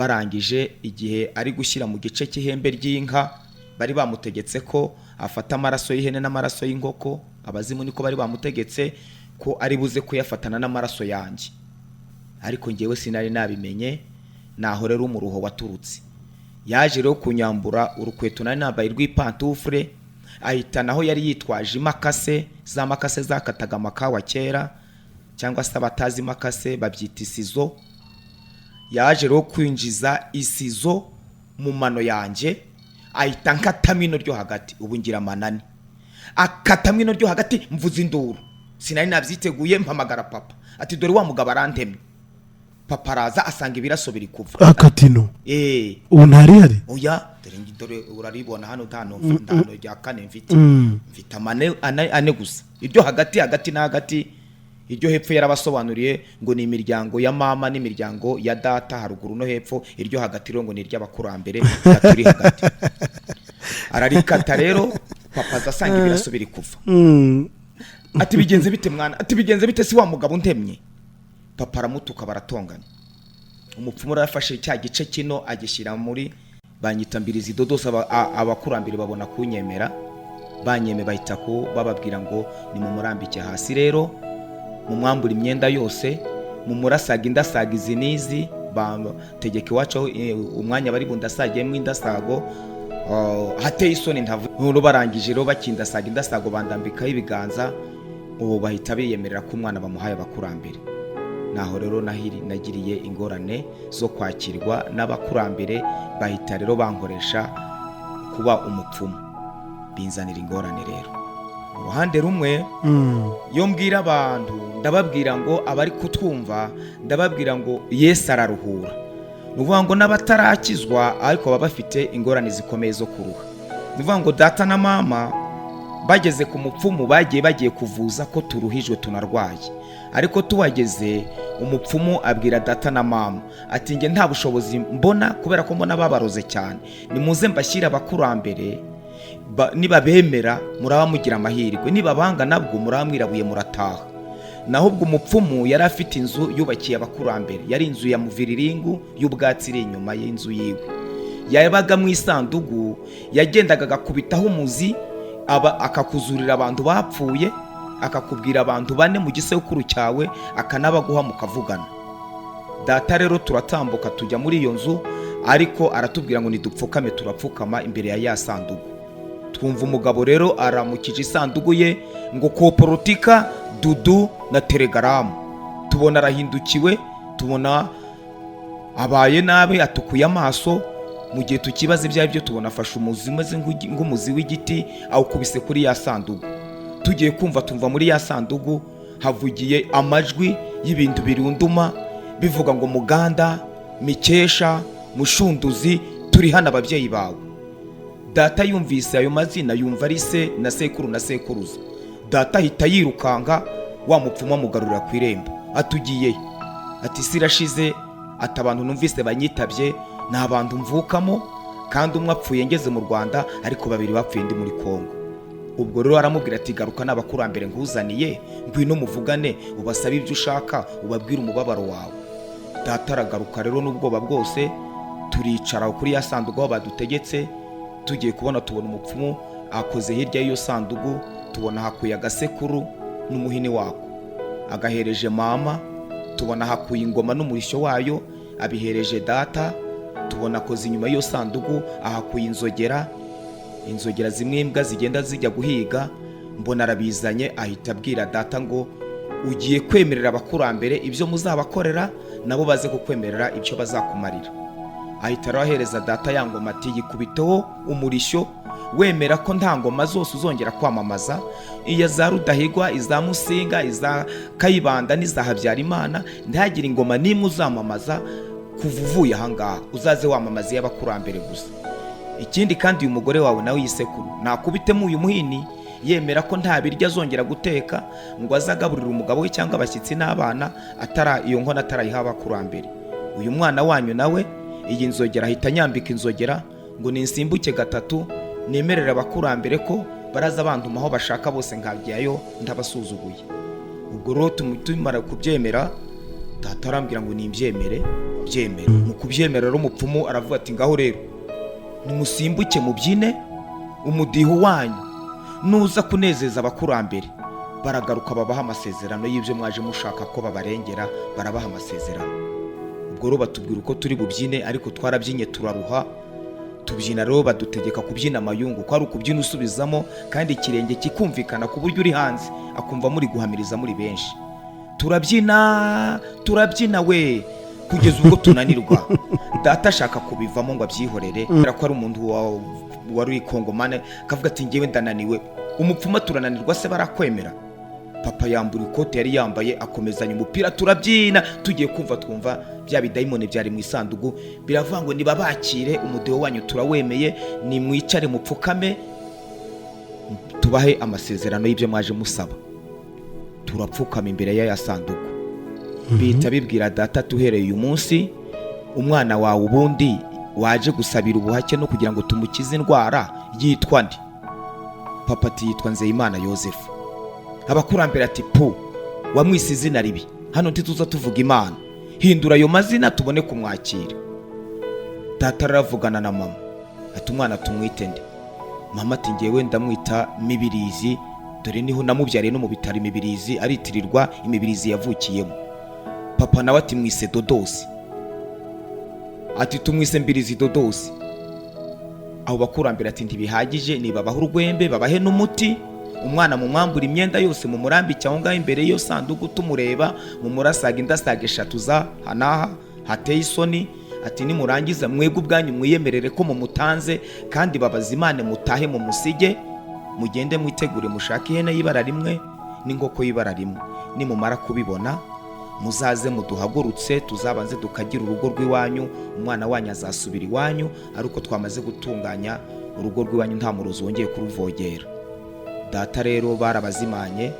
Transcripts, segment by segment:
barangije igihe ari gushyira mu gice cy'ihembe ry'inka bari bamutegetse ko afata amaraso y'ihene n'amaraso y'inkoko. Abazimu niko bari bamutegetse ko ari buze kuyafatana n'amaraso yanjye, ariko ngewe sinari nabimenye. Naho rero umuruho waturutse, yaje rero kunyambura urukweto nari nambaye rw'ipantufure, ahita naho yari yitwaje imakase, za makase zakataga amakawa kera, cyangwa se abatazi makase babyita isizo. Yaje rero kwinjiza isizo mu mano yanjye, ahita nkatamino ryo hagati. Ubu ngira manani, akatamino ryo hagati, mvuza induru. Sinari nabyiteguye, mpamagara papa ati dore wa mugabo arantemye. Papa araza asanga ibiraso biri kuva akatino. Ubu ntari hari? Oya, dore uraribona hano ntano rya kane mfite ane gusa. Iryo hagati na hagati, iryo hepfo yarabasobanuriye ngo ni imiryango ya mama n'imiryango ya data haruguru no hepfo. Iryo hagati rero ngo ni iry'abakurambere turi hagati. Ararikata rero, papa zasanga ibiraso biri kuva. Ati bigenze bite mwana? Ati bigenze bite si wa mugabo ntemye? Papa aramutuka baratongana. Umupfumu arafashe cya gice kino agishyira muri banyita MBIRIZI dodosa. Abakurambere babona kunyemera, banyeme bahita ko bababwira ngo ni mu murambike hasi rero, mu mwambura imyenda yose, mu murasaga indasaga izi nizi, bategeka iwacu umwanya bari bundasagiyemo indasago. Hateye isoni ntavuga. Barangije rero bakindasaga indasago bandambikaho ibiganza, ubu bahita biyemerera ko umwana bamuhaye abakurambere. Naho rero nagiriye ingorane zo kwakirwa n'abakurambere, bahita rero bankoresha kuba umupfumu, binzanira ingorane rero. Uruhande rumwe yo mbwira abantu, ndababwira ngo abari kutwumva, ndababwira ngo Yesu araruhura. Nuvuga ngo n'abatarakizwa ariko baba bafite ingorane zikomeye zo kuruha. Nuvuga ngo data na mama bageze ku mupfumu, bagiye kuvuza ko turuhijwe tunarwaye. Ariko tuwageze, umupfumu abwira data na mama ati nge nta bushobozi mbona kubera ko mbona babaroze cyane, nimuze mbashyira abakurambere, niba bemera muraba mugira amahirwe, niba banga nabwo muraba mwirabuye murataha. Naho ubwo umupfumu yari afite inzu yubakiye abakurambere, yari inzu ya muviriringu y'ubwatsi iri inyuma y'inzu yiwe. Yabaga mu isandugu, yagendaga agakubitaho umuzi, akakuzurira abantu bapfuye, akakubwira abantu bane mu gisekuru cyawe, akanabaguha mukavugana. Data rero turatambuka tujya muri iyo nzu, ariko aratubwira ngo nidupfukame. Turapfukama imbere ya sandugu. Twumva umugabo rero aramukije isandugu ye ngo koporotika dudu na telegaramu. Tubona arahindukiwe, tubona abaye nabe, atukuye amaso. Mu gihe tukibaza ibyo ari byo, tubona afashe umuzi umeze nk'umuzi w'igiti awukubise kuri ya sandugu. Tugiye kumva tumva muri ya sandugu havugiye amajwi y'ibintu birunduma bivuga ngo muganda, mikesha, mushunduzi, turi hano ababyeyi bawe. Data yumvise ayo mazina yumva ari se na sekuru na sekuruza. Data ahita yirukanka, wa mupfumu amugarurira ku irembo. Atugiye ati sirashize, ati abantu numvise banyitabye ni abantu mvukamo, kandi umwe apfuye ngeze mu Rwanda, ariko babiri bapfuye ndi muri Kongo. Ubwo rero aramubwira ati garuka n'abakurambere nkuzaniye, ngwino muvugane, ubasabe ibyo ushaka, ubabwire umubabaro wawe. Data aragaruka rero n'ubwoba bwose, turicara kuri ya sandugu aho badutegetse. Tugiye kubona tubona umupfumu akoze hirya y'iyo sandugu, tubona hakuye agasekuru n'umuhini wako, agahereje mama. Tubona hakuye ingoma n'umurishyo wayo, abihereje data. Tubona akoze inyuma y'iyo sandugu ahakuye inzogera zimwe imbwa zigenda zijya guhiga. Mbona arabizanye, ahita abwira data ngo ugiye kwemerera abakurambere ibyo muzabakorera, nabo baze kukwemerera ibyo bazakumarira. Ahita arahereza data ya ngoma ati yikubiteho umurishyo, wemera ko nta ngoma zose uzongera kwamamaza, iya za Rudahigwa, iza Musinga, iza Kayibanda n'iza Habyarimana, ntihagire ingoma n'imwe uzamamaza kuva uvuye ahangaha, uzaze wamamaza y'abakurambere gusa. Ikindi kandi uyu mugore wawe nawe yisekuru nakubitemo uyu muhini, yemera ko nta biryo azongera guteka ngo azagaburira umugabo we cyangwa abashyitsi n'abana, iyo nkono atarayiha abakurambere. Uyu mwana wanyu nawe iyi nzogera ahita nyambika inzogera ngo ninsimbuke gatatu, nemerera abakurambere ko baraza banduma aho bashaka bose nkajyayo ndabasuzuguye. Ubwo rero tumara kubyemera, data arambwira ngo nimbyemere. kubyemera. Mu kubyemera rero umupfumu aravuga ati ngaho rero nimusimbuke mubyine umudiho wanyu, nuza kunezeza abakurambere baragaruka babaha amasezerano y'ibyo mwaje mushaka ko babarengera, barabaha amasezerano. Ubwo rero batubwira uko turi bubyine, ariko twarabyinye turaruha. Tubyina rero badutegeka kubyina amayungu, ko ari ukubyina usubizamo kandi ikirenge kikumvikana ku buryo uri hanze akumva muri guhamiriza muri benshi. Turabyina we kugeza ubwo tunanirwa. Data ashaka kubivamo ngo abyihorere, kubera ko ari umuntu wari ikongomane, akavuga ati ngewe ndananiwe. Umupfuma turananirwa se barakwemera? Papa yambura ikote yari yambaye, akomezanya umupira, turabyina. Tugiye kumva twumva bya bidayimoni byari mu isanduku biravuga ngo nibabakire, umudeho wanyu turawemeye, nimwicare mupfukame tubahe amasezerano y'ibyo mwaje musaba. Turapfukama imbere ya sanduku. Bita bibwira data, tuhereye uyu munsi umwana wawe ubundi waje gusabira ubuhake no kugira ngo tumukize indwara yitwa ndi? Papa ati yitwa Nzeyimana Yozefu. Abakurambere ati wamwise izina ribi, hano ntituza tuvuga Imana, hindura ayo mazina tubone kumwakira. Data aravugana na mama ati umwana tumwite nde? Mama ati ngewe ndamwita Mibirizi, dore niho namubyariye no mu bitaro Imibirizi, aritirirwa Imibirizi yavukiyemo. Papa nawe ati mwise Dodosi. Ati tumwise Mbirizi Dodosi. Abo bakurambere ati ntibihagije, nibabaho urwembe babahe n'umuti, umwana mu mwambura imyenda yose mu murambike aho ngaho imbere y'iyo sanduku tumureba, mu murasaga indasaga 3 za hanaha hateye isoni. Ati nimurangiza mwebwe ubwanyu mwiyemerere ko mumutanze, kandi babaza Imana mutahe mu musige, mugende mwitegure mushake ihene y'ibara rimwe n'inkoko y'ibara rimwe. Nimumara kubibona muzaze muduhagurutse, tuzabanze dukagira urugo rw'iwanyu, umwana wanyu azasubira iwanyu, ariko twamaze gutunganya urugo rw'iwanyu nta murozi wongeye kuruvogera. Data rero barabazimanye,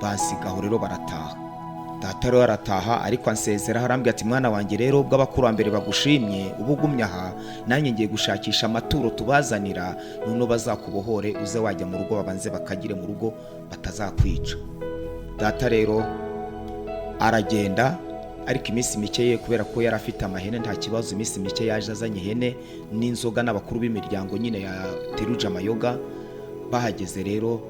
bansigaho rero barataha. Data rero arataha, ariko ansezera harambye ati mwana wanjye rero ubwo abakurambere bagushimye ubugumya aha, nanjye ngiye gushakisha amaturo tubazanira, none bazakubohore uze wajya mu rugo babanze bakagire mu rugo batazakwica. Data rero aragenda, ariko iminsi mike ye kubera ko yari afite amahene nta kibazo, iminsi mike yaje azanye ihene n'inzoga n'abakuru b'imiryango nyine yateruje amayoga. Bahageze rero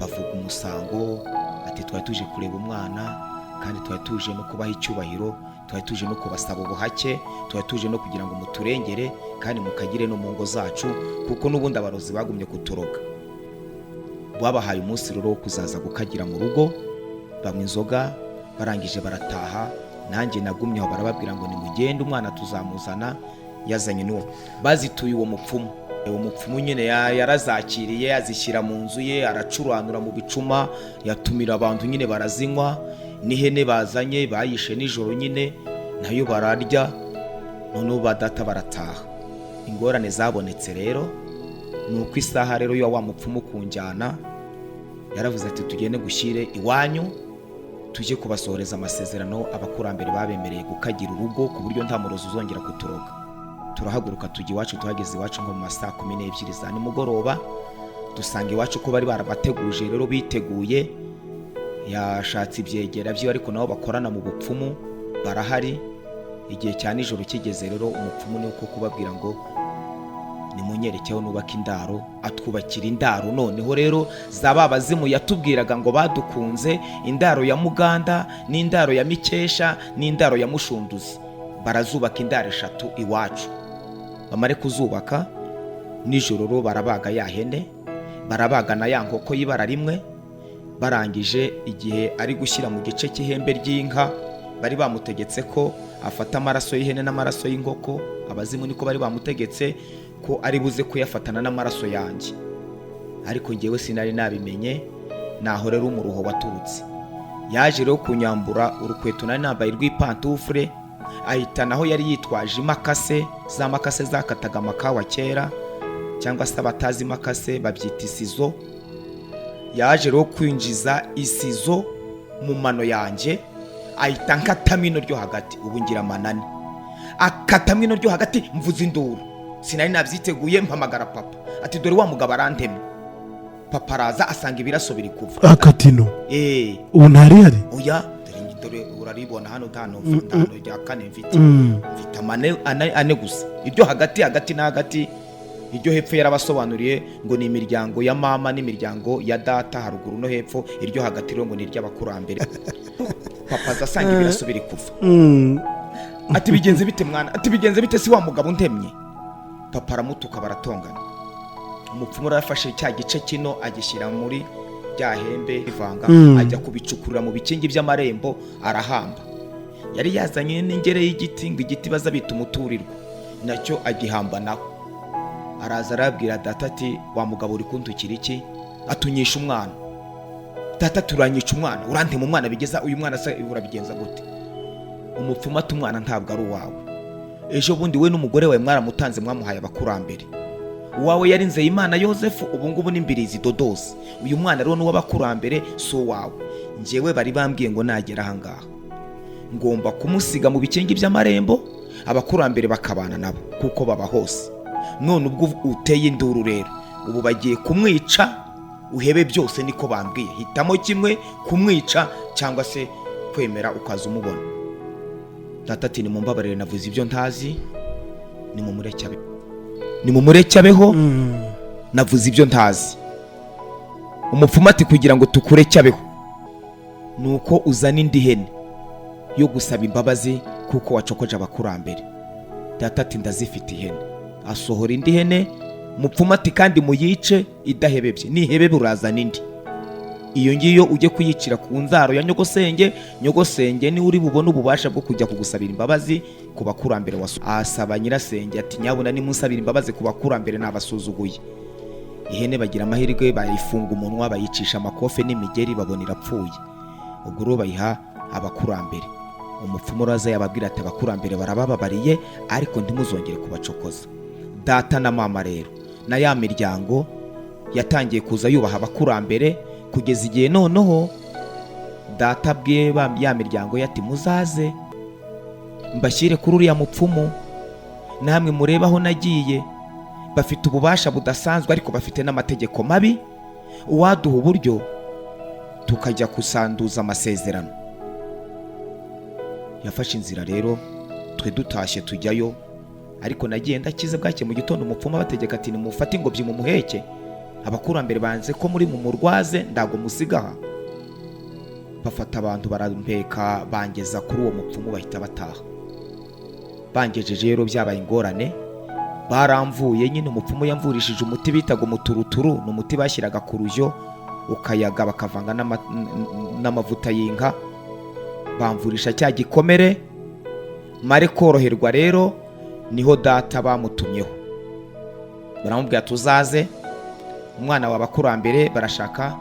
bavuga umusango ati twari tuje kureba umwana, kandi twari tuje no kubaha icyubahiro, twari tuje no kubasaba ubuhake, twari tuje no kugira ngo muturengere kandi mukagire no mu ngo zacu, kuko n'ubundi abarozi bagumye kuturoga. Babahaye umunsi rero wo kuzaza gukagira mu rugo, bamwe inzoga, barangije barataha. Nanjye nagumye aho, barababwira ngo nimugende umwana tuzamuzana. Yazanye n'uwo bazituye uwo mupfumu. Uwo mupfumu nyine yarazakiriye, yazishyira mu nzu ye, aracuranura mu bicuma, yatumira abantu nyine barazinywa, n'ihene bazanye bayishe nijoro nyine nayo bararya. None ba data barataha. Ingorane zabonetse rero nuko isaha rero yo wa mupfumu kunjyana yaravuze ati tugende gushyire iwanyu, tujye kubasohoreza amasezerano abakurambere babemereye gukagira urugo ku buryo nta murozi uzongera kuturoga. Turahaguruka tujya iwacu. Tuhageze iwacu nko mu masaa 12 za nimugoroba, dusanga iwacu ko bari barabateguje rero biteguye. Yashatse ibyegera byo, ariko nabo bakorana mu bupfumu barahari. Igihe cya nijoro kigeze rero umupfumu ni uko kubabwira ngo nimunyerekeho nubaka indaro, atwubakira indaro. Noneho rero zaba bazimu yatubwiraga ngo badukunze, indaro ya Muganda n'indaro ya Mikesha n'indaro ya Mushunduzi, barazubaka indaro 3 iwacu. Bamare kuzubaka nijoro ro barabaga ya hene, barabaga na ya nkoko y'ibara rimwe. Barangije igihe ari gushyira mu gice cy'ihembe ry'inka, bari bamutegetse ko afata amaraso y'ihene n'amaraso y'inkoko. Abazimu niko bari bamutegetse ko ari buze kuyafatana n'amaraso yanjye, ariko ngewe sinari nabimenye. Naho rero umuruho waturutse. Yaje rero kunyambura urukweto nari nambaye rw'ipantufure, ahita naho yari yitwaje imakase, za makase zakataga amakawa kera, cyangwa se abatazi imakase babyita isizo. Yaje rero kwinjiza isizo mu mano yanjye, ahita nkatamino ryo hagati. Ubu ngira manani, akatamino ryo hagati mvuza induru. Sinari nabyiteguye, mpamagara papa ati dore wa mugabo arantemye. Papa araza asanga ibiraso biri kuva. Akatino ubu ntari hari? Oya, dore uraribona hano ndano rya kane mfite ane gusa. Iryo hagati na hagati, iryo hepfo yarabasobanuriye ngo ni imiryango ya mama n'imiryango ya data haruguru no hepfo, iryo hagati rero ngo ni iry'abakurambere. Papa zasanga birasubira kuva. Ati bigenze bite mwana? Ati bigenze bite si wa mugabo ntemye? Papa aramutuka baratongana. Umupfumu arafashe cya gice kino agishyira muri rya hembe ivanga, ajya kubicukurira mu bikingi by'amarembo arahamba. Yari yazanye n'ingere y'igiti ngo igiti baza bita umuturirwa, nacyo agihamba naho. Araza arabwira data ati wa mugabo uri kuntukira iki? Atunyisha umwana. Data turanyica umwana, urantema umwana bigeza uyu mwana se urabigenza gute? Umupfumu ati umwana ntabwo ari uwawe. Ejo bundi we n'umugore wawe mwaramutanze mwamuhaye abakurambere. Uwawe yarinze Imana Yosefu, ubu ngubu n'imbirizi dodosi. Uyu mwana rero n'uwabakurambere so wawe. Njyewe bari bambwiye ngo nagera ahangaha ngomba kumusiga mu bikingi by'amarembo, abakurambere bakabana nabo kuko baba hose. None ubwo uteye induru rero, ubu bagiye kumwica, uhebe byose niko bambwiye. Hitamo kimwe, kumwica cyangwa se kwemera ukaza umubona. Data ati nimumbabarire navuze ibyo ntazi, nimumureke abeho, navuze ibyo ntazi. Umupfumu ati kugira ngo tukureke abeho nuko uzana indi hene yo gusaba imbabazi kuko wacokoje abakurambere. Data ati ndazifite ihene. Asohora indi hene. Umupfumu ati kandi muyice idahebebye, nihebebe urazana indi. Iyo ngiyo ujye kuyicira ku nzaro ya nyogosenge ni uri bubone ububasha bwo kujya kugusabira imbabazi ku bakurambere wasu. Asaba nyirasenge ati nyabuna nimusabira imbabazi ku bakurambere nabasuzuguye. Ihene bagira amahirwe bayifunga umunwa, bayicisha amakofe n'imigeri, babona irapfuye. Ubwo rero bayiha abakurambere. Umupfumu raza yababwira ati abakurambere barabababariye ariko ntimuzongere kubacokoza. Data na mama rero na ya miryango yatangiye kuza yubaha abakurambere, kugeza igihe noneho data bwe ya miryango yati muzaze mbashyire kuri uriya mupfumu, namwe mureba aho nagiye. Bafite ububasha budasanzwe ariko bafite n'amategeko mabi. Uwaduha uburyo tukajya kusanduza amasezerano. Yafashe inzira rero, twe dutashye tujyayo, ariko nagiye ndakize bwake mu gitondo. Umupfumu abategeka ati nimufate ingobyi mu muheke, abakurambere banze ko muri mu murwaze ndago musigaha. Bafata abantu barampeka bangeza kuri uwo mupfumu bahita bataha. Bangejeje rero byabaye ingorane, baramvuye nyine. Umupfumu yamvurishije umuti bitaga umuturuturu, n'umuti bashyiraga ku rujyo ukayaga bakavanga n'amavuta y'inka. Bamvurisha cya gikomere mare koroherwa. Rero niho data bamutumyeho, baramubwira tuzaze umwana w'abakurambere barashaka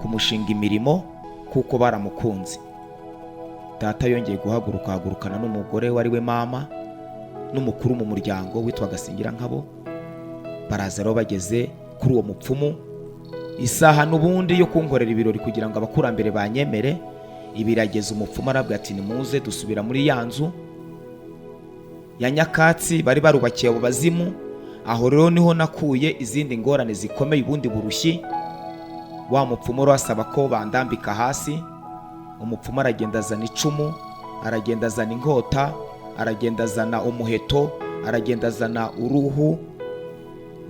kumushinga imirimo kuko baramukunze. Data yongeye guhagurukana n'umugore wari we mama n'umukuru mu muryango witwaga Singirankabo. Baraza rero bageze kuri uwo mupfumu, isaha n'ubundi yo kunkorera ibirori kugira ngo abakurambere banyemere. Ibirageze umupfumu arabwira ati nimuze dusubira muri ya nzu ya nyakatsi bari barubakiye abo bazimu. Aho rero niho nakuye izindi ngorane zikomeye, ubundi burushyi. Wa mupfumu arasaba ko bandambika hasi. Umupfumu aragenda azana icumu, aragenda azana inkota, aragenda azana umuheto, aragenda azana uruhu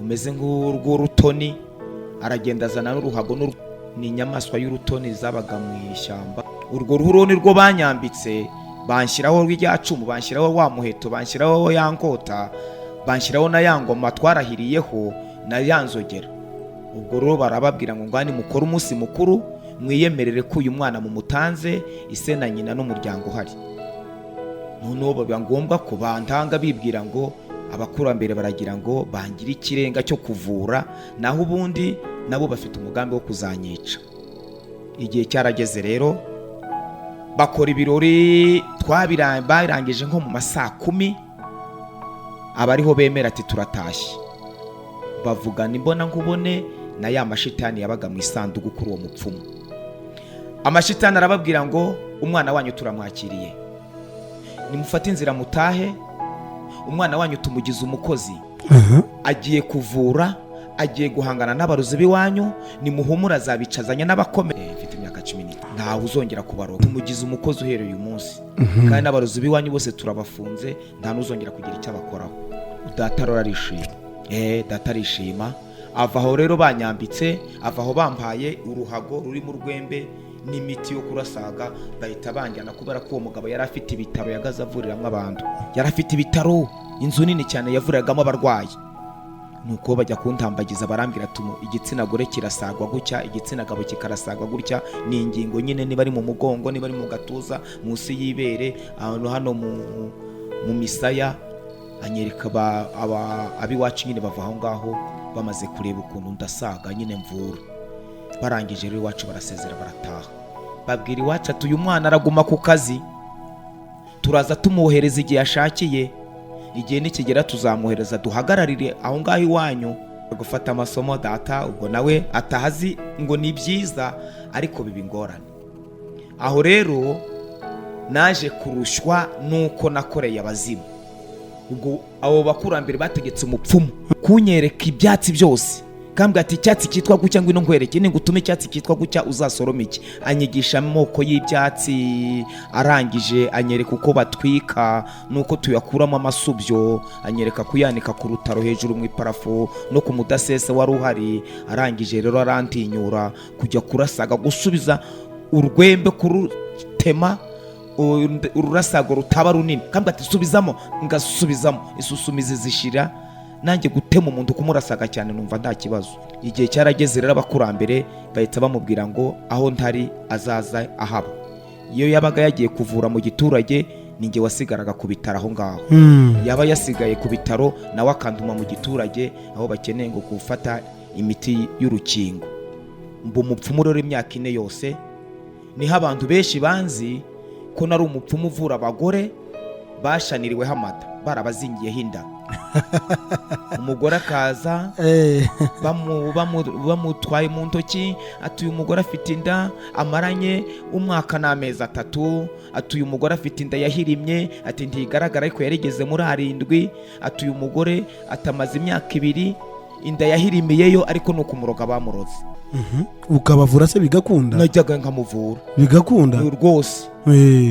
umeze nk'urw'urutoni, aragenda azana n'uruhago. Ni inyamaswa y'urutoni zabaga mu ishyamba. Urwo ruhu ni rwo banyambitse, banshyiraho rw'irya cumu, banshyiraho wa muheto, banshyiraho ya nkota, banshyiraho na ya ngoma twarahiriyeho na ya nzogera. Ubwo rero barababwira ngo ngani mukore umunsi mukuru, mwiyemerere ko uyu mwana mumutanze, ise na nyina n'umuryango uhari. Noneho biba ngombwa ko bantanga bibwira ngo abakurambere baragira ngo bangira ikirenga cyo kuvura, naho ubundi nabo bafite umugambi wo kuzanyica. Igihe cyarageze rero bakora ibirori, twabirangije nko mu masaa 10. Abariho bemera ati turatashye. Bavugana imbona nkubone na ya mashitani yabaga mu isanduku kuri uwo mupfumu. Amashitani arababwira ngo umwana wanyu turamwakiriye, nimufate inzira mutahe, umwana wanyu tumugize umukozi. Agiye kuvura, agiye guhangana n'abarozi b'iwanyu, nimuhumura azabicazanya n'abakomeye. Mfite imyaka 10. ntawe uzongera kubaroga. Tumugize umukozi uhereye uyu munsi, kandi n'abarozi b'iwanyu bose turabafunze, nta n'uzongera kugira icyo abakoraho. Data arishima, data arishima. Ava aho rero banyambitse, ava aho bampaye uruhago rurimo urwembe n'imiti yo kurasaga, bahita banjyana kubera ko uwo mugabo yari afite ibitaro yagaze avuriramo abantu. Yari afite ibitaro, inzu nini cyane yavuriragamo abarwayi. Nuko bajya kuntambagiza barambwira ati igitsina gore kirasagwa gutya, igitsina gabo kikarasagwa gutya. Ni ingingo nyine, niba ari mu mugongo, niba ari mu gatuza, munsi y'ibere, hano mu misaya. Anyereka abiwacu nyine bava aho ngaho bamaze kureba ukuntu ndasaga nyine mvura. Barangije rero iwacu barasezera barataha. Babwira iwacu ati uyu mwana araguma ku kazi, turaza tumuhereza igihe ashakiye, igihe nikigera tuzamuhereza duhagararire aho ngaho iwanyu gufata amasomo. Data ubwo nawe atahazi ngo ni byiza, ariko biba ingorane. Aho rero naje kurushywa nuko nakoreye abazimu. Ubwo abo bakurambere bategetse umupfumu kunyereka ibyatsi byose, kambwa ati icyatsi kitwa gutya ngwino nkwereke, ningutume icyatsi kitwa gutya uzasoroma iki. Anyigisha amoko y'ibyatsi, arangije anyereka uko batwika nuko tuyakuramo amasubyo, anyereka kuyanika ku rutaro hejuru mu iparafo no ku mudasesa wari uhari. Arangije rero arantinyura kujya kurasaga, gusubiza urwembe kurutema, ururasago rutaba runini. Kambwa ati subizamo, ngasubizamo, isusumizi zishira, nanjye gutema umuntu kumurasaga cyane numva nta kibazo. Igihe cyarageze rero abakurambere bahita bamubwira ngo aho ntari azaza ahaba. Iyo yabaga yagiye kuvura mu giturage, ninjye wasigaraga ku bitaro aho ngaho. Yaba yasigaye ku bitaro nawe akanduma mu giturage aho bakeneye ngo gufata imiti y'urukingo. Mbu umupfumu rero imyaka 4 yose. Niho abantu benshi banzi ko nari umupfumu uvura abagore bashaniriweho amata, barabazingiyeho inda. Umugore akaza bamutwaye mu ntoki, ati uyu mugore afite inda amaranye umwaka n'amezi 3, ati uyu mugore afite inda yahirimye, ati ntigaragara ariko yarigeze muri 7, ati uyu mugore atamaze imyaka 2 inda yahirimiyeyo, ariko nuko umuroga bamuroze. Ukabavura se bigakunda? Najyaga nkamuvura bigakunda rwose.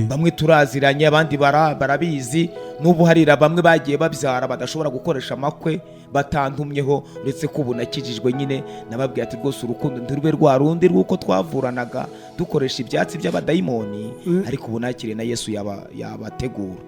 Bamwe turaziranye, abandi barabizi. N'ubu harira bamwe bagiye babyara badashobora gukoresha amakwe batantumyeho, uretse ko ubu nakijijwe nyine. Nababwiye ati rwose urukundo ntirube rwa rundi rw'uko twavuranaga dukoresha ibyatsi by'abadayimoni, ariko ubu nakire na Yesu yabategura.